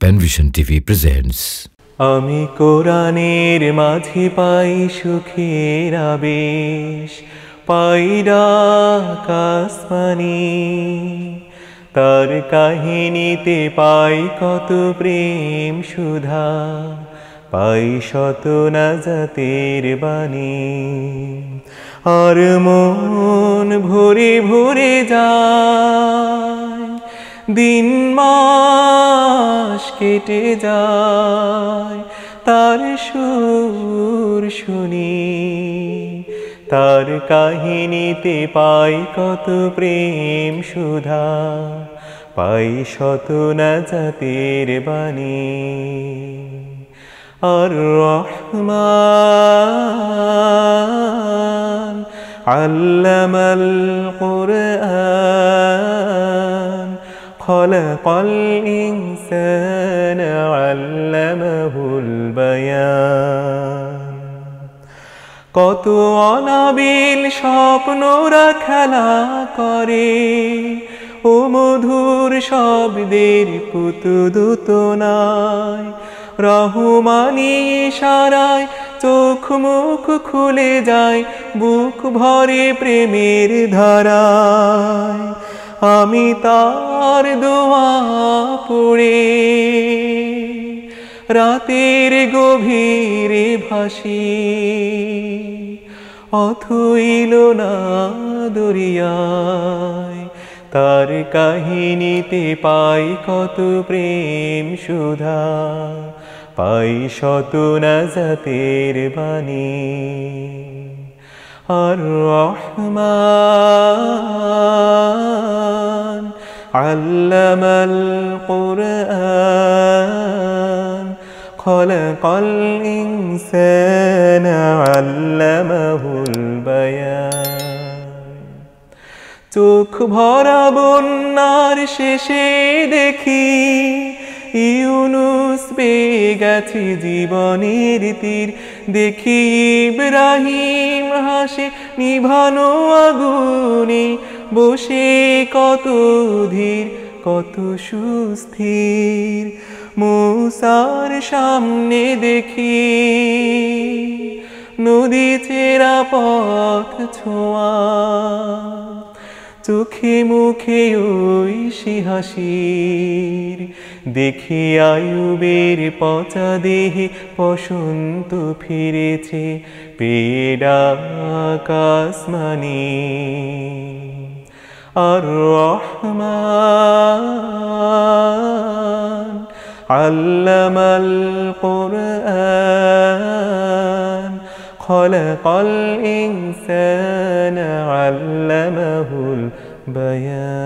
Penvision TV presents. আমি কোরআনের মাঝে পাই সুখের আবেশ, পাই ডাক আসমানি, তার কাহিনীতে পাই কত প্রেম সুধা, পাই শত নাজাতের বাণী। আর মন ভরে ভরে যায়, দিন মাস কেটে যায়, তার সুর শুনি, তার কাহিনীতে পাই কত প্রেম সুধা, পাই শত নাজাতের বাণী। আর রহমান আল্লামাল কুরআন, খলাকাল ইনসান আল্লামাহুল বায়ান। কত অনাবিল স্বপ্নরা খেলা করে, ও মধুর শব্দের পুতুদুতনায়, রহমানি ইশারায় চোখ মুখ খুলে যায়, বুক ভরে প্রেমের ধারায়। আমি তার দোয়া পড়ে রাতের গভীরে ভাসি, অথইল না দরিয়ায়, তার কাহিনীতে পাই কত প্রেম সুধা, পাই শত নাজাতের বাণী। আর রহমান আল্লামাল কুরআন, খলাকাল ইনসান আল্লামাহুল বায়ান। চোখ ভরা বন্যার শেষে দেখি, ইউনুস পেয়ে গেছে জীবনের তীর, দেখি ইব্রাহিম হাসে নিভানো আগুনে, বসে কত ধীর কত সুস্থির। মুসার সামনে দেখি নদী চেরা পথ ছোঁয়া, চোখে মুখে ওই হাসির। দেখি আয়ুবের পচা দেহে বসন্ত ফিরেছে, পেয়ে ডাক আসমানি। আর রহমান আল্লামাল কুরআন, খলাকাল ইনসান আল্লামাহুল বায়ান।